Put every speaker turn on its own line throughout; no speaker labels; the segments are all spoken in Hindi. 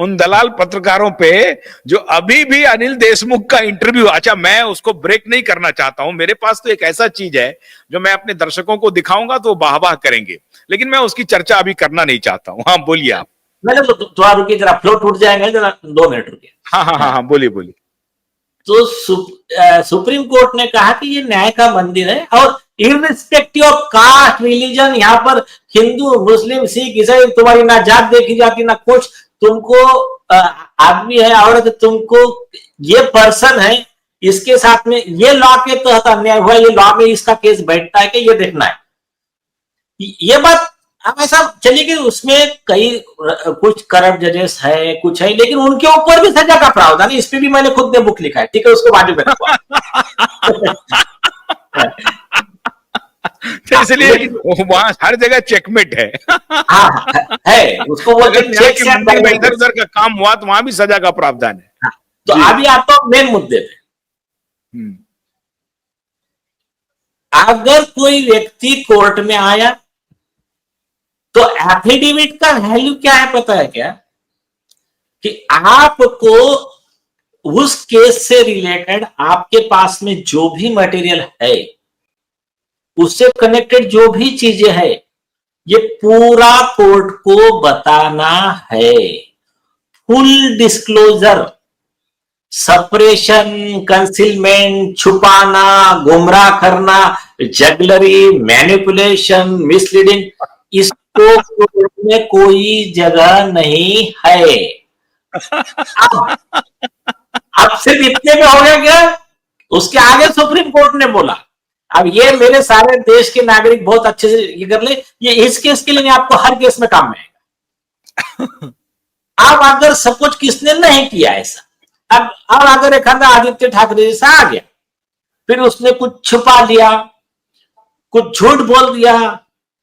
उन दलाल पत्रकारों पे जो अभी भी अनिल देशमुख का इंटरव्यू, अच्छा मैं उसको ब्रेक नहीं करना चाहता हूं, मेरे पास तो एक ऐसा चीज है जो मैं अपने दर्शकों को दिखाऊंगा तो वाह वाह करेंगे, लेकिन मैं उसकी चर्चा अभी करना नहीं चाहता हूं। हाँ बोलिए आप।
मैंने तो थोड़ा रुकिए, जरा फ्लो टूट जाएगा, जरा 2 मिनट रुकिए।
हाँ हाँ हाँ हाँ बोलिए बोलिए।
तो सुप्रीम कोर्ट ने कहा कि ये न्याय का मंदिर है और इररिस्पेक्टिव ऑफ कास्ट रिलीजन, यहाँ पर हिंदू मुस्लिम सिख ईसाई तुम्हारी ना जात देखी जाती ना कुछ, तुमको आदमी है औरत, तुमको ये पर्सन है, इसके साथ में ये लॉ के तहत अन्याय हुआ, ये लॉ में इसका केस बैठता है कि ये देखना है। ये बात अब ऐसा चलिए कि उसमें कई कुछ करप्ट जजेस है, कुछ है, लेकिन उनके ऊपर भी सजा का प्रावधान है। इस पे भी मैंने खुद ने बुक लिखा है, ठीक है, उसको बाजू में रखवा।
तो इसलिए वहां हर जगह चेकमेट है।
हाँ है, उसको बोलते हैं चेक से
में इधर उधर का काम हुआ तो वहां भी सजा का प्रावधान है।
तो अभी आता हूं मेन मुद्दे पे। अगर कोई व्यक्ति कोर्ट में आया तो एफिडेविट का वैल्यू क्या है पता है क्या? कि आपको उस केस से रिलेटेड आपके पास में जो भी मटेरियल है, उससे कनेक्टेड जो भी चीजें है, ये पूरा कोर्ट को बताना है। फुल डिस्क्लोजर, सपरेशन, कंसीलमेंट, छुपाना, गुमराह करना, जगलरी, मैनिपुलेशन, मिसलीडिंग, इसको कोर्ट में कोई जगह नहीं है। अब सिर्फ इतने में हो गया क्या? उसके आगे सुप्रीम कोर्ट ने बोला, अब ये मेरे सारे देश के नागरिक बहुत अच्छे से ये कर ले, ये इस केस के लिए आपको हर केस में काम में आएगा। अब अगर सब कुछ किसने नहीं किया ऐसा, अब अगर एक आदित्य ठाकरे जैसा आ गया, फिर उसने कुछ छुपा लिया, कुछ झूठ बोल दिया,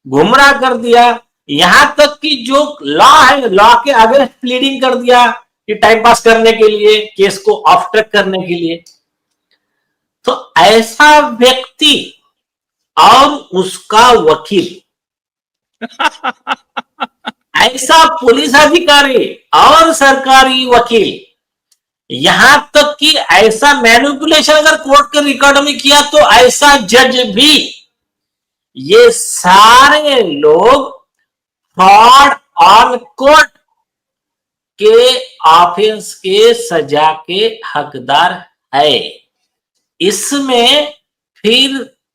गुमराह कर दिया, यहां तक कि जो लॉ है, लॉ के अगेंस्ट प्लीडिंग कर दिया कि टाइम पास करने के लिए, केस को ऑफ ट्रैक करने के लिए, तो ऐसा व्यक्ति और उसका वकील, ऐसा पुलिस अधिकारी और सरकारी वकील, यहां तक कि ऐसा मैनिपुलेशन अगर कोर्ट के रिकॉर्ड में किया तो ऐसा जज भी, ये सारे लोग फ्रॉड ऑन कोर्ट के ऑफेंस के सजा के हकदार है। इसमें फिर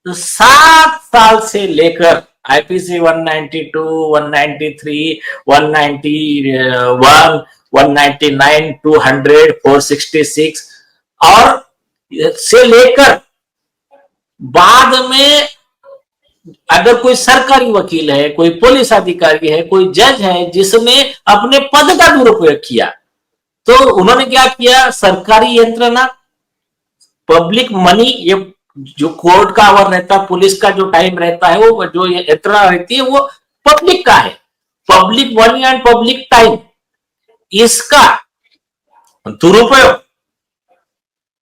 7 साल से लेकर आईपीसी 192, 193, 191, 199, 200, 466 और से लेकर बाद में अगर कोई सरकारी वकील है, कोई पुलिस अधिकारी है, कोई जज है जिसने अपने पद का दुरुपयोग किया, तो उन्होंने क्या किया? सरकारी यंत्रणा, पब्लिक मनी, ये जो कोर्ट का आवर रहता है, पुलिस का जो टाइम रहता है, वो जो यंत्रणा रहती है वो पब्लिक का है, public money and public time, इसका दुरुपयोग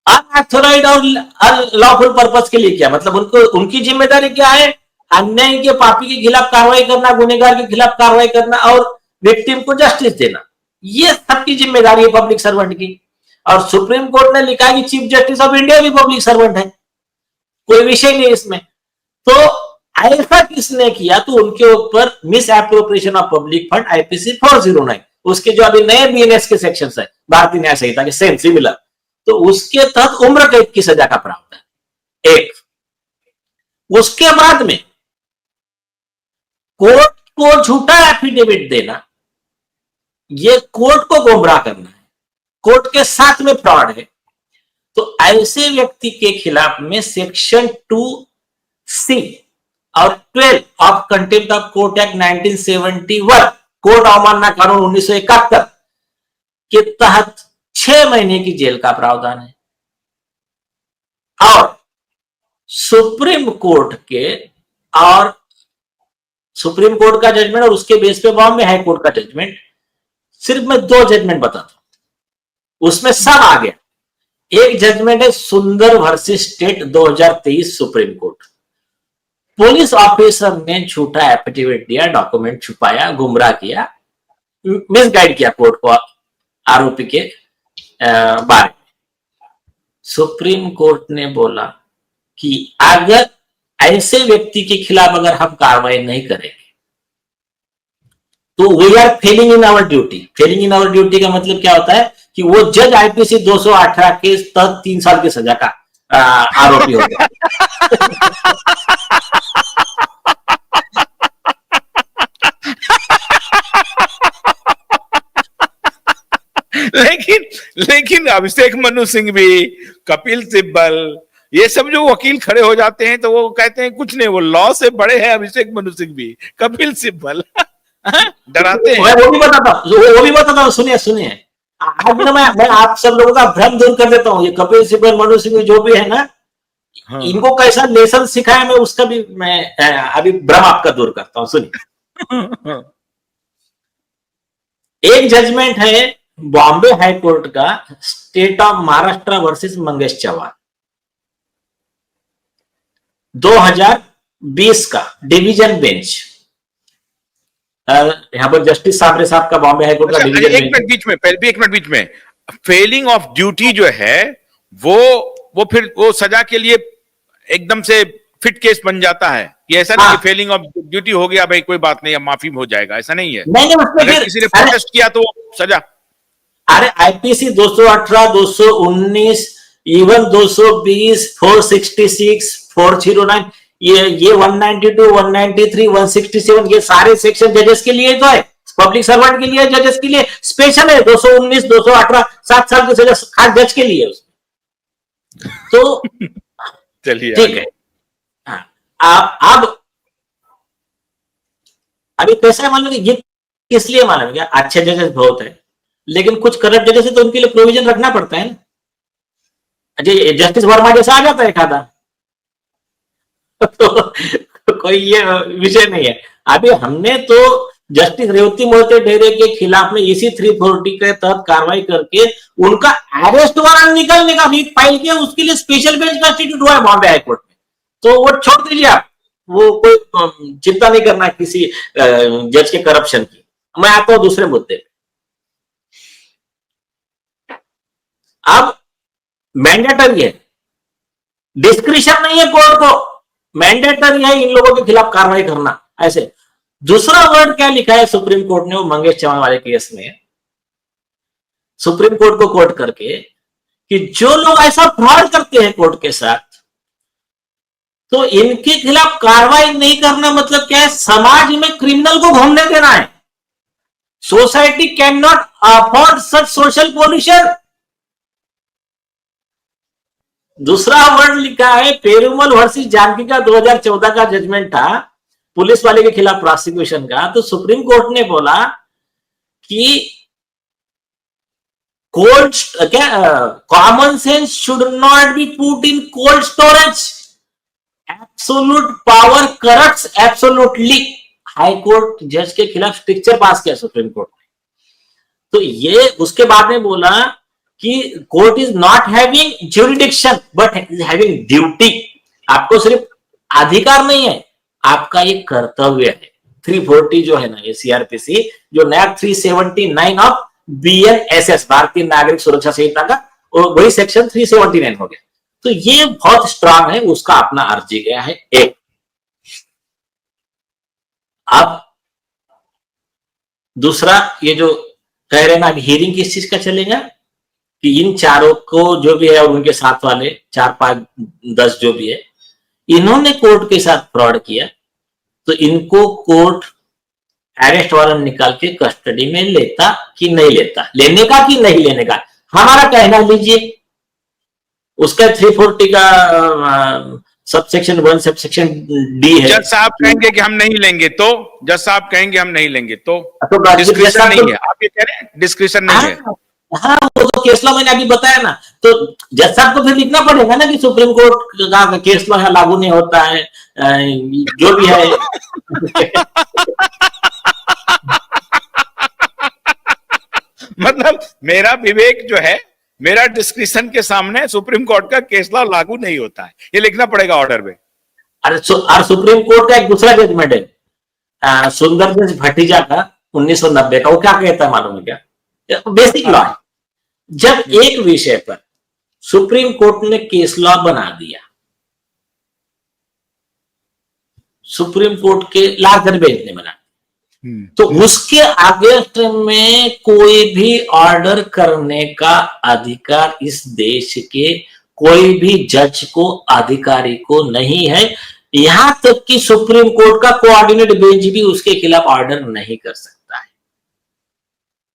अनऑथोराइज्ड और अनलॉफुल पर्पस के लिए किया। मतलब उनको, उनकी जिम्मेदारी क्या है? अन्याय के पापी के खिलाफ कार्रवाई करना, गुनहगार के खिलाफ कार्रवाई करना और विक्टिम को जस्टिस देना, ये सबकी जिम्मेदारी है पब्लिक सर्वेंट की। और सुप्रीम कोर्ट ने लिखा है कि चीफ जस्टिस ऑफ इंडिया भी पब्लिक सर्वेंट है, कोई विषय नहीं इसमें। तो ऐसा किसने किया? तो उनके ऊपर miss appropriation of public fund IPC 409, उसके जो अभी नए बीएनएस के सेक्शंस है, भारतीय न्याय संहिता के सेम सिमिलर, तो उसके तहत उम्र कैद की सजा का प्रावधान एक। उसके बाद में कोर्ट को झूठा एफिडेविट देना, यह कोर्ट को गुमराह करना है, कोर्ट के साथ में फ्रॉड है। तो ऐसे व्यक्ति के खिलाफ में सेक्शन 2C और 12 of contempt of court act 1971, court अवमानना कानून 1971 के तहत 6 महीने की जेल का प्रावधान है। और सुप्रीम कोर्ट के, और सुप्रीम कोर्ट का जजमेंट और उसके बेस पे बॉम्बे हाई कोर्ट का जजमेंट, सिर्फ मैं 2 जजमेंट बताता हूं, उसमें सब आ गया। एक जजमेंट है सुंदर versus state 2023 supreme court. Police officer ने झूठा एफिडेविट दिया, डॉक्यूमेंट छुपाया, गुमराह किया, मिसगाइड किया कोर्ट को, आरोपी के बारे में। सुप्रीम कोर्ट ने बोला कि अगर ऐसे व्यक्ति के खिलाफ अगर हम कार्रवाई नहीं करेंगे तो we are failing in our duty. Failing in our duty का मतलब क्या होता है कि वो जज आईपीसी 218 के तहत 3 साल की सजा का आरोपी हो गया।
लेकिन अभिषेक मनु सिंह भी, कपिल सिब्बल, ये सब जो वकील खड़े हो जाते हैं तो वो कहते हैं कुछ नहीं, वो लॉ से बड़े हैं अभिषेक मनु सिंह भी, कपिल सिब्बल डराते हैं।
वो भी बताता हूँ, सुनिए। आज ना मैं आप सब लोगों का भ्रम दूर कर देता हूँ। ये कपिल सिब्बल, मनु सिंह जो भी है ना, हाँ। इनको कैसा लेसन सिखाया मैं उसका भी मैं अभी भ्रम आपका दूर करता हूँ। सुनिए, एक जजमेंट है बॉम्बे हाई कोर्ट का, state of Maharashtra versus Mangesh Chauhan, 2020 का डिवीजन बेंच। यहां पर जस्टिस साबरे साहब का बॉम्बे हाई कोर्ट का डिवीजन बेंच।
एक मिनट बीच में, फेलिंग ऑफ ड्यूटी जो है वो फिर वो सजा के लिए एकदम से फिट केस बन जाता है। ये ऐसा नहीं कि फेलिंग ऑफ ड्यूटी हो गया भाई कोई बात नहीं, अब माफी हो जाएगा, ऐसा नहीं है।
नहीं,
अगर किसी ने प्रोटेस्ट किया तो सजा।
अरे आईपीसी 218, 219, इवन 220, 466, 409, ये 192, 193, 167, ये सारे सेक्शन जजेस के लिए तो है, पब्लिक सर्वेंट के लिए, जजेस के लिए स्पेशल है। 219, 218, 7 साल की सजा खास जज के लिए उसमें। तो
चलिए
ठीक है। अब अभी कैसा है मालूम है, ये किस लिए मालूम है क्या? अच्छे जजेस बहुत है, लेकिन कुछ करप्ट जजेस है तो उनके लिए प्रोविजन रखना पड़ता है ना। जस्टिस वर्मा जैसा आ जाता है खाता तो कोई ये विषय नहीं है। अभी हमने तो जस्टिस रेवती मोहिते ढेरे के खिलाफ में इसी 340 के तहत कार्रवाई करके उनका अरेस्ट वारंट निकलने का भी फाइल किया, उसके लिए स्पेशल बेंच कंस्टिट्यूट हुआ है बॉम्बे हाईकोर्ट में। तो वो छोड़ दीजिए आप, वो कोई चिंता नहीं करना किसी जज के करप्शन की। मैं आता हूं दूसरे मुद्दे पे। अब मैंडेटरी है, डिस्क्रिशन नहीं है कोर्ट को, मैंडेटरी है इन लोगों के खिलाफ कार्रवाई करना। ऐसे दूसरा वर्ड क्या लिखा है सुप्रीम कोर्ट ने, वो मंगेश चौहान वाले केस में सुप्रीम कोर्ट को कोर्ट करके कि जो लोग ऐसा फ्रॉड करते हैं कोर्ट के साथ, तो इनके खिलाफ कार्रवाई नहीं करना मतलब क्या है? समाज में क्रिमिनल को घूमने देना है। Society can not afford such social pollution. दूसरा वर्ड लिखा है पेरुमल वर्सेस जानकी का 2014 का जजमेंट था, पुलिस वाले के खिलाफ प्रोसिक्यूशन का। तो सुप्रीम कोर्ट ने बोला कि cold common sense should not be put in cold storage, absolute power corrupts absolutely. High court जज के खिलाफ स्ट्रिक्चर पास किया सुप्रीम कोर्ट ने। तो ये उसके बाद में बोला कि court is not having jurisdiction but is having duty. आपको सिर्फ अधिकार नहीं है, आपका ये कर्तव्य है। 340 जो है ना, ये सीआरपीसी जो नया 379 ऑफ बीएनएसएस, भारतीय नागरिक सुरक्षा संहिता का, और वही सेक्शन 379 हो गया। तो ये बहुत स्ट्रांग है, उसका अपना अर्जी गया है। एक अब दूसरा, ये जो कह रहे ना हियरिंग किस चीज का चलेगा कि इन चारों को जो भी है और उनके साथ वाले 4, 5, 10 जो भी है, इन्होंने कोर्ट के साथ फ्रॉड किया, तो इनको कोर्ट अरेस्ट वारंट निकाल के कस्टडी में लेता कि नहीं लेता, लेने का कि नहीं लेने का, हमारा कहना लीजिए। उसका 340 का सबसेक्शन 1 सबसेक्शन डी है।
जज साहब कहेंगे कि हम नहीं लेंगे, तो जज साहब कहेंगे हम नहीं लेंगे, तो डिस्क्रिशन नहीं है। आप ये कह रहे हैं डिस्क्रिशन नहीं है।
हाँ, वो तो केस लॉ मैंने अभी बताया ना। तो जज साहब को फिर लिखना पड़ेगा ना कि सुप्रीम कोर्ट का केस लॉ यहाँ लागू नहीं होता है, जो भी है।
मतलब मेरा विवेक जो है, मेरा डिस्क्रिशन के सामने सुप्रीम कोर्ट का केस लॉ लागू नहीं होता है, ये लिखना पड़ेगा ऑर्डर में।
और सुप्रीम कोर्ट का एक दूसरा जजमेंट है सुंदर भट्टीजा का 1990 का, वो क्या कहता है मालूम है क्या? बेसिक लॉ है। जब एक विषय पर सुप्रीम कोर्ट ने केस लॉ बना दिया, सुप्रीम कोर्ट के लार्जर बेंच ने बना, तो उसके आगे में कोई भी ऑर्डर करने का अधिकार इस देश के कोई भी जज को, अधिकारी को नहीं है। यहां तक कि सुप्रीम कोर्ट का कोऑर्डिनेट बेंच भी उसके खिलाफ ऑर्डर नहीं कर सकता।